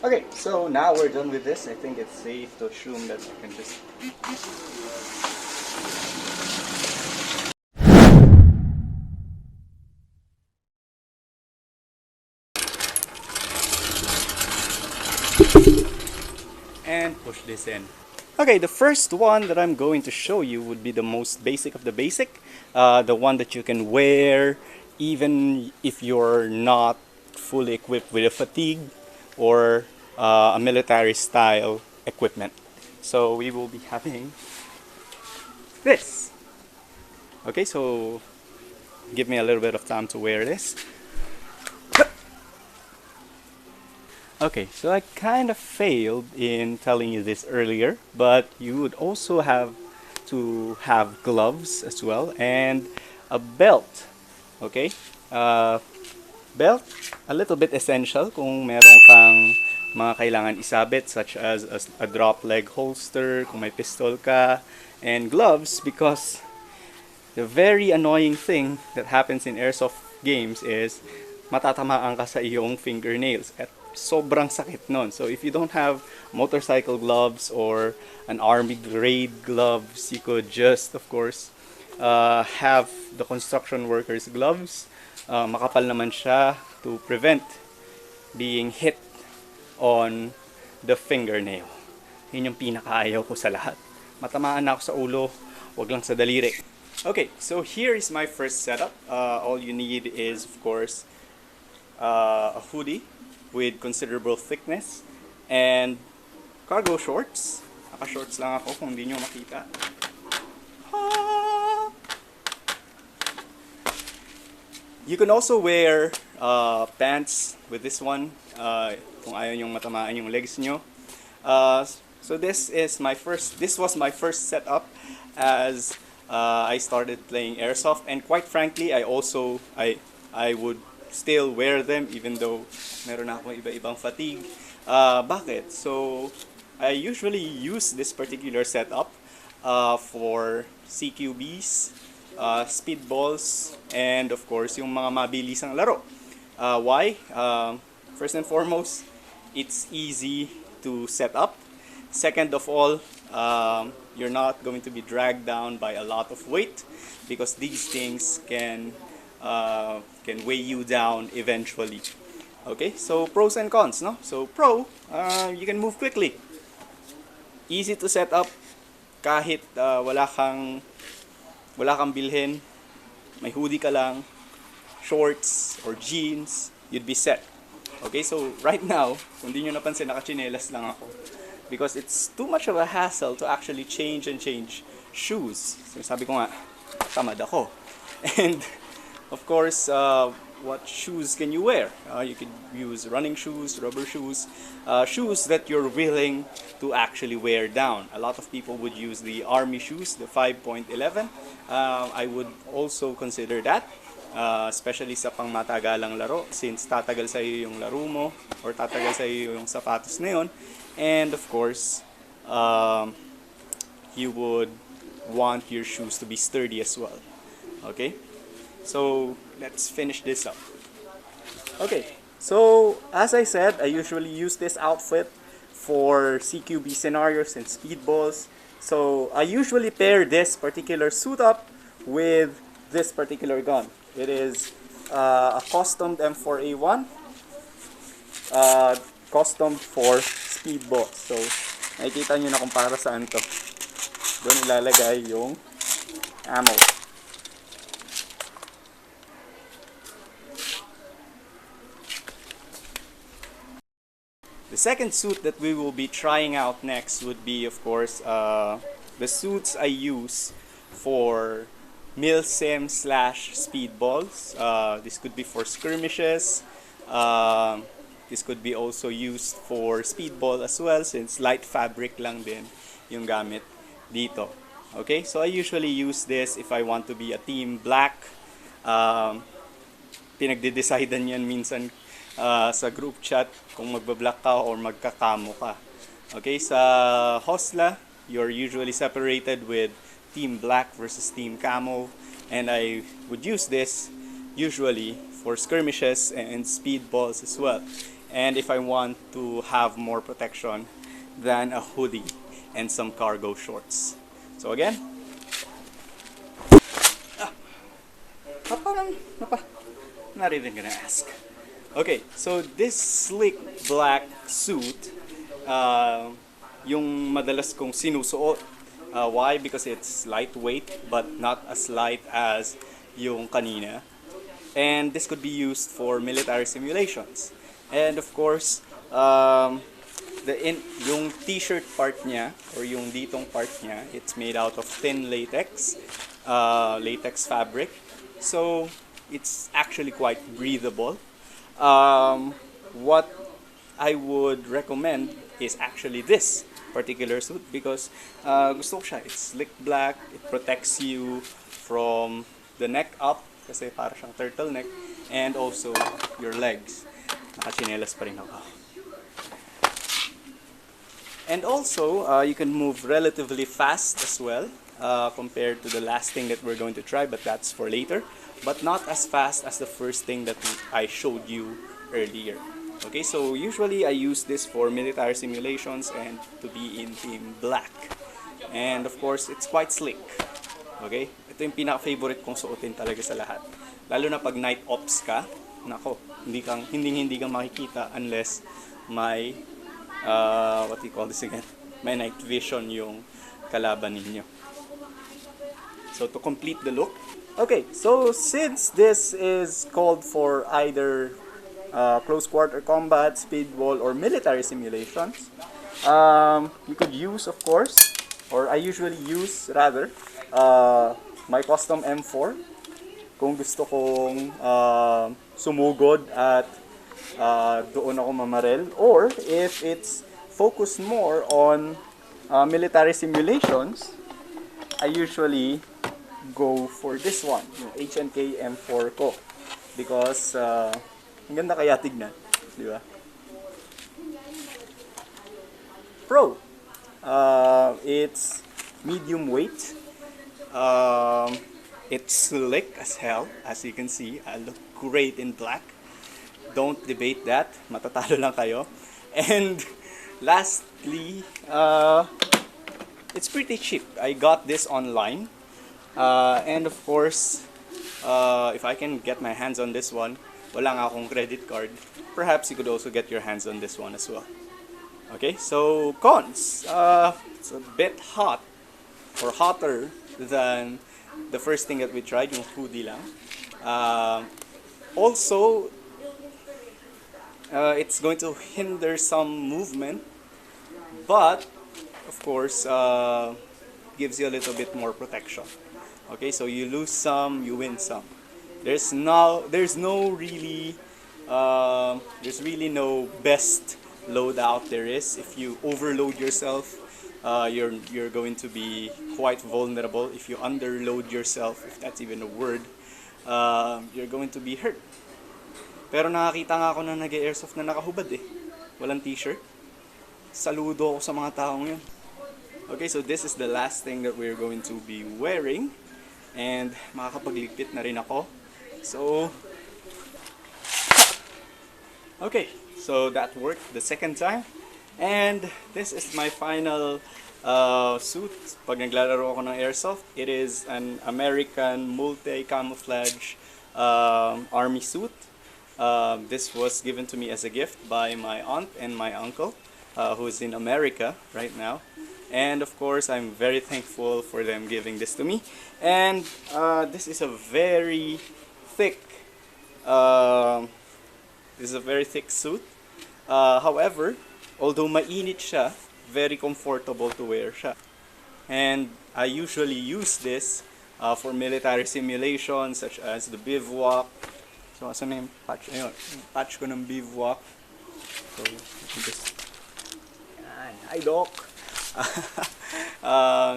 Okay, so now we're done with this. I think it's safe to assume that we can just... and push this in. Okay, the first one that I'm going to show you would be the most basic of the basic. The one that you can wear even if you're not fully equipped with a fatigue or a military style equipment. So we will be having this. Okay, so give me a little bit of time to wear this. Okay, so I kind of failed in telling you this earlier, but you would also have to have gloves as well and a belt. Okay, belt, a little bit essential kung meron kang mga kailangan isabit such as a drop leg holster, kung may pistol ka, and gloves because the very annoying thing that happens in airsoft games is matatamaan ka sa iyong fingernails at sobrang sakit nun. So if you don't have motorcycle gloves or an army grade gloves, you could just of course have the construction workers gloves. Makapal naman siya to prevent being hit on the fingernail. Yun yung pinakaayaw ko sa lahat. Matamaan na ako sa ulo, wag lang sa daliri. Okay, so here is my first setup. All you need is of course a hoodie with considerable thickness and cargo shorts. Naka-shorts lang ako kung hindi nyo makita. You can also wear pants with this one kung ayaw nyong matamaan yung legs nyo. So this was my first setup as I started playing airsoft, and quite frankly I would still wear them even though meron na akong iba-ibang fatigue. Bakit? So I usually use this particular setup for CQBs, speedballs, and of course yung mga mabilisang laro. Why? First and foremost, it's easy to set up. Second of all, you're not going to be dragged down by a lot of weight because these things can weigh you down eventually. Okay, so pros and cons, no? So pro, you can move quickly. Easy to set up kahit wala kang bilhin. May hoodie ka lang, shorts or jeans, you'd be set. Okay, so right now, kung di nyo napansin, nakachinelas lang ako because it's too much of a hassle to actually change shoes. So sabi ko nga, tamad ako. And of course, what shoes can you wear? You could use running shoes, rubber shoes, shoes that you're willing to actually wear down. A lot of people would use the army shoes, the 5.11. I would also consider that, especially sa pangmatagalang laro since tatagal sa iyo yung laro mo or tatagal sa iyo yung sapatos na yun. And of course, you would want your shoes to be sturdy as well. Okay? So let's finish this up. Okay, so as I said, I usually use this outfit for CQB scenarios and speedballs. So I usually pair this particular suit up with this particular gun. It is a custom M4A1, custom for speedballs. So nakikita nyo na kung para saan to. Doon ilalagay yung ammo. The second suit that we will be trying out next would be, of course, the suits I use for milsim / speedballs. This could be for skirmishes. This could be also used for speedball as well since light fabric lang din yung gamit dito. Okay, so I usually use this if I want to be a team black. Pinagde-decidean yan minsan sa group chat kung magba-black ka or magkakamo ka. Okay, sa Hosla, you're usually separated with team black versus team camo, and I would use this usually for skirmishes and speedballs as well. and if I want to have more protection than a hoodie and some cargo shorts. So again, not even gonna ask. Okay, so this slick black suit, yung madalas kong sinusuot. Why? Because it's lightweight but not as light as yung kanina. And this could be used for military simulations. And of course, yung t-shirt part niya, or yung ditong part niya, it's made out of thin latex, latex fabric. So, it's actually quite breathable. What I would recommend is actually this particular suit because gusto ko siya. It's slick black, it protects you from the neck up kasi para siyang turtleneck, and also your legs. Nakachinelas pa rin ako. And also, you can move relatively fast as well compared to the last thing that we're going to try, but that's for later. But not as fast as the first thing that I showed you earlier. Okay, so usually I use this for military simulations and to be in team black. And of course, it's quite slick. Okay, ito yung pinaka-favorite kong suotin talaga sa lahat. Lalo na pag night ops ka, nako, hindi kang makikita unless may what do you call this again? May night vision yung kalaban ninyo. So to complete the look, okay, so since this is called for either close quarter combat, speed wall, or military simulations, you could use, of course, or I usually use rather, my custom M4 kung gusto kong sumugod at doon ako mamarel, or if it's focused more on military simulations, I usually go for this one, yung H&K M4 ko, because ang ganda kaya tignan, di ba? Pro, it's medium weight, it's slick as hell, as you can see. I look great in black. Don't debate that, matatalo lang kayo. And lastly, it's pretty cheap. I got this online, and of course, if I can get my hands on this one, wala nga akong credit card, perhaps you could also get your hands on this one as well. Okay, so cons. It's a bit hot, or hotter than the first thing that we tried, yung hoodie lang. Also, it's going to hinder some movement, but of course, gives you a little bit more protection. Okay, so you lose some, you win some. There's really no best load out there is. If you overload yourself, you're going to be quite vulnerable. If you underload yourself, if that's even a word, you're going to be hurt. Pero nakakita nga ako na nag-airsoft na nakahubad eh. Walang t-shirt. Saludo ako sa mga taong yun. Okay, so this is the last thing that we're going to be wearing. And makakapagligpit na rin ako. So, okay, so that worked the second time. And this is my final suit. Pag naglalaro ako ng airsoft, it is an American multi-camouflage army suit. This was given to me as a gift by my aunt and my uncle, who is in America right now. And of course, I'm very thankful for them giving this to me. And this is a very thick, suit. However, although mainit siya, very comfortable to wear siya. And I usually use this for military simulations such as the bivouac. So, asan na yung patch? Ayun, yung patch ko ng bivouac. So, just... Yan. Hi, Doc!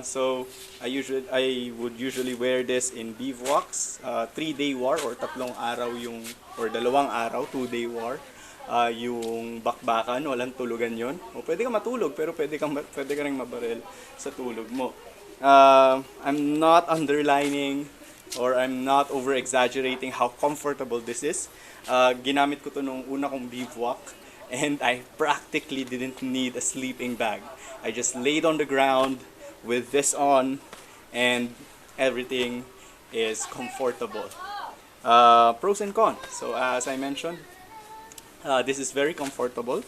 So, I would usually wear this in bivouacs. 3-day war or 2 araw, 2-day war. Yung bakbakan, walang tulugan yon. O pwede ka matulog, pero pwede ka rin mabarel sa tulog mo. I'm not underlining or I'm not over-exaggerating how comfortable this is. Ginamit ko to nung una kong bivouac. and I practically didn't need a sleeping bag. I just laid on the ground with this on, and everything is comfortable. Pros and cons. So as I mentioned, this is very comfortable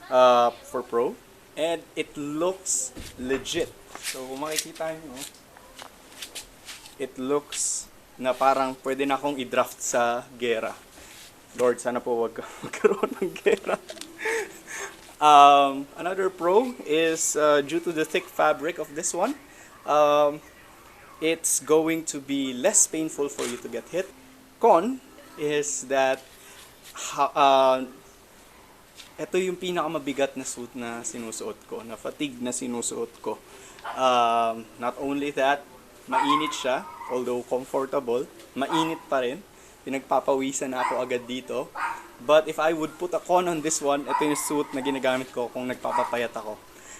for pro, and it looks legit. So kung makikita nyo, it looks na parang pwede na akong i-draft sa gera. Lord, sana po wag magkaroon ng gera. Another pro is due to the thick fabric of this one, it's going to be less painful for you to get hit. Con is that ito yung pinakamabigat na suit na sinusuot ko, na fatigue na sinusuot ko. Not only that, mainit siya, although comfortable, mainit pa rin. Pinagpapawisan na ako agad dito. But if I would put a con on this one, ito yung suit na ginagamit ko kung nagpapapayat ako.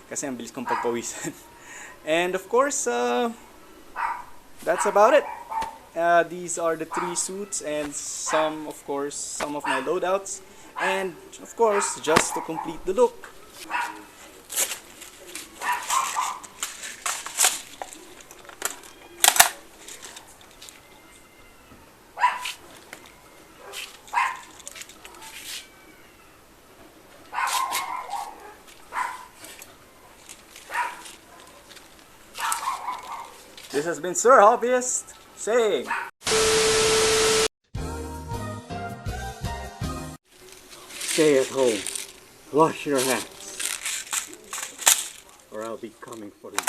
Kasi ang bilis kong pagpawisan. And of course, that's about it. These are the 3 suits and some of my loadouts. And of course, just to complete the look. This has been Sir Hobbyist saying, stay at home, wash your hands, or I'll be coming for you.